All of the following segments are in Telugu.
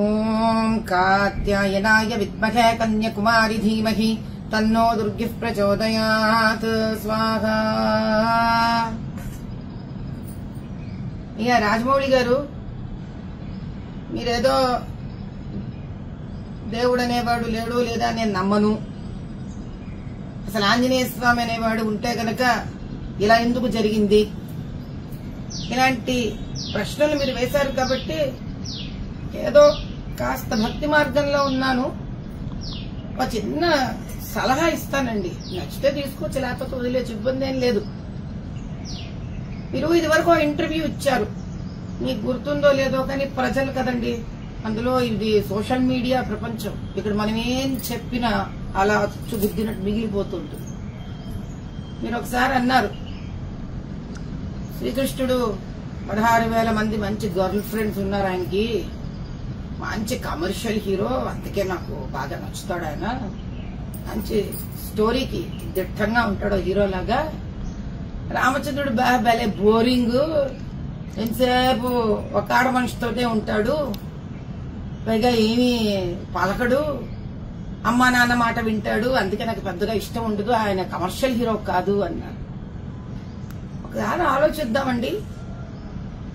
ఓం కాత్యాయనాయ విద్మహే కన్యాకుమారి ధీమహి తన్నో దుర్గిః ప్రచోదయాత్. స్వాహా. ఇక రాజమౌళి గారు, మీరేదో దేవుడు అనేవాడు లేడు లేదా నేను నమ్మను, అసలు ఆంజనేయ స్వామి అనేవాడు ఉంటే గనక ఇలా ఎందుకు జరిగింది, ఇలాంటి ప్రశ్నలు మీరు వేశారు కాబట్టి ఏదో కాస్త భక్తి మార్గంలో ఉన్నాను, ఒక చిన్న సలహా ఇస్తానండి. నచ్చితే తీసుకోవచ్చు, లేకపోతే వదిలేచ్చు, ఇబ్బంది ఏం లేదు. మీరు ఇదివరకు ఇంటర్వ్యూ ఇచ్చారు, మీకు గుర్తుందో లేదో కానీ ప్రజలు కదండి, అందులో ఇది సోషల్ మీడియా ప్రపంచం, ఇక్కడ మనం ఏం చెప్పినా అలా చుగుద్దినట్టు మిగిలిపోతుంటుంది. మీరు ఒకసారి అన్నారు, శ్రీకృష్ణుడు 16,000 మంది మంచి గర్ల్ ఫ్రెండ్స్ ఉన్నారు ఆయనకి, మంచి కమర్షియల్ హీరో, అందుకే నాకు బాగా నచ్చుతాడు ఆయన, మంచి స్టోరీకి దిట్టంగా ఉంటాడు హీరోలాగా. రామచంద్రుడు భలే బోరింగ్, ఎంతసేపు ఒక ఆడ మనిషితోనే ఉంటాడు, పైగా ఏమీ పలకడు, అమ్మా నాన్న మాట వింటాడు, అందుకే నాకు పెద్దగా ఇష్టం ఉండదు, ఆయన కమర్షియల్ హీరో కాదు అన్నారు. ఒకసారి ఆలోచిద్దామండి.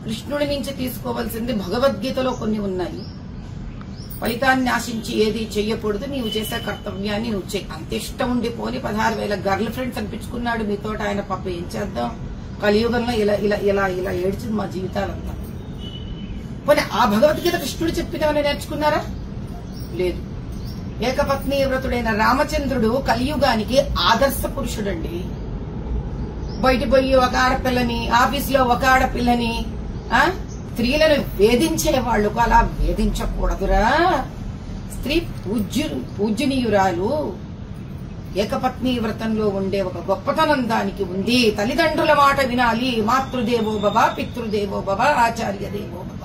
కృష్ణుడి నుంచి తీసుకోవాల్సింది భగవద్గీతలో కొన్ని ఉన్నాయి. ఫలితాన్ని ఆశించి ఏది చెయ్యకూడదు, నీవు చేసే కర్తవ్యాన్ని నువ్వు చెయ్యి. అంత ఇష్టం ఉండిపోని 16,000 గర్ల్ ఫ్రెండ్స్ అనిపించుకున్నాడు మీతో. ఆయన పాప ఏం చేద్దాం, కలియుగంలో ఇలా ఇలా ఇలా ఇలా ఏడ్చింది మా జీవితాలంతా. పోనీ ఆ భగవద్గీత కృష్ణుడు చెప్పినవని నేర్చుకున్నారా? లేదు. ఏకపత్ని వ్రతుడైన రామచంద్రుడు కలియుగానికి ఆదర్శ పురుషుడండి. బయట పోయి ఒక ఆడపిల్లని, ఆఫీసులో ఒక ఆడపిల్లని, స్త్రీలను వేధించే వాళ్లకు అలా వేధించకూడదురా. స్త్రీ పూజ్యనీయురాలు. ఏకపత్ని వ్రతంలో ఉండే ఒక గొప్పతనం దానికి ఉంది. తల్లిదండ్రుల మాట వినాలి. మాతృదేవో భవ, పితృదేవో భవ, ఆచార్య దేవో భవ.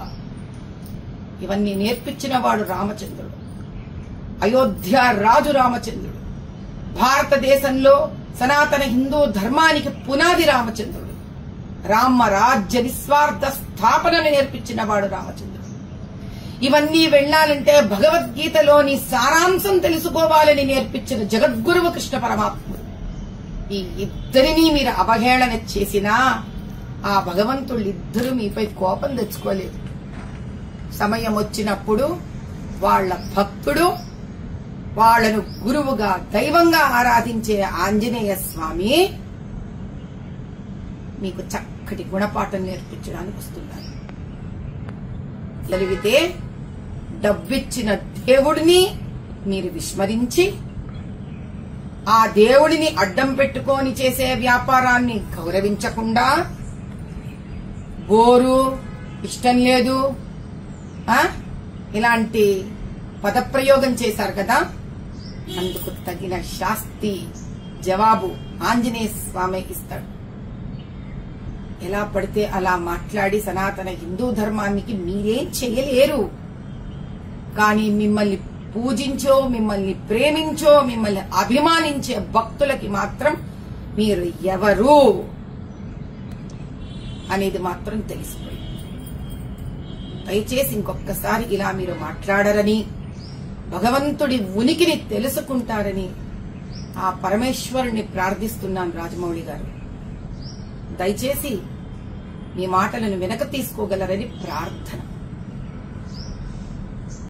ఇవన్నీ నేర్పించిన వాడు రామచంద్రుడు. అయోధ్య రాజు రామచంద్రుడు. భారతదేశంలో సనాతన హిందూ ధర్మానికి పునాది రామచంద్రుడు. రామ రాజ్య నిస్వార్థ స్థాపనను నేర్పించిన వాడు రామచంద్రుడు. ఇవన్నీ వెళ్లాలంటే భగవద్గీతలోని సారాంశం తెలుసుకోవాలని నేర్పించిన జగద్గురువు కృష్ణ పరమాత్ముడు. ఈ ఇద్దరినీ మీరు అవహేళన చేసినా ఆ భగవంతుళ్ళిద్దరూ మీపై కోపం తెచ్చుకోలేదు. సమయం వచ్చినప్పుడు వాళ్ల భక్తుడు, వాళ్లను గురువుగా దైవంగా ఆరాధించే ఆంజనేయ స్వామి మీకు చక్కటి గుణపాఠం నేర్పించడానికి వస్తున్నారు. కలిగితే డబ్బిచ్చిన దేవుడిని మీరు విస్మరించి ఆ దేవుడిని అడ్డం పెట్టుకొని చేసే వ్యాపారాన్ని గౌరవించకుండా బోరు, ఇష్టం లేదు, ఇలాంటి పదప్రయోగం చేశారు కదా, అందుకు తగిన శాస్తి జవాబు ఆంజనేయ స్వామి ఇస్తాడు. ఎలా పడితే అలా మాట్లాడి సనాతన హిందూ ధర్మానికి మీరేం చేయలేరు. కానీ మిమ్మల్ని పూజించో, మిమ్మల్ని ప్రేమించో, మిమ్మల్ని అభిమానించే భక్తులకి మాత్రం మీరు ఎవరు అనేది మాత్రం తెలిసిపోయింది. దయచేసి ఇంకొకసారి ఇలా మీరు మాట్లాడరని, భగవంతుడి ఉనికిని తెలుసుకుంటారని ఆ పరమేశ్వరుని ప్రార్థిస్తున్నాను. రాజమౌళి గారు, దయచేసి మీ మాటలను వెనక తీసుకోగలరని ప్రార్థన.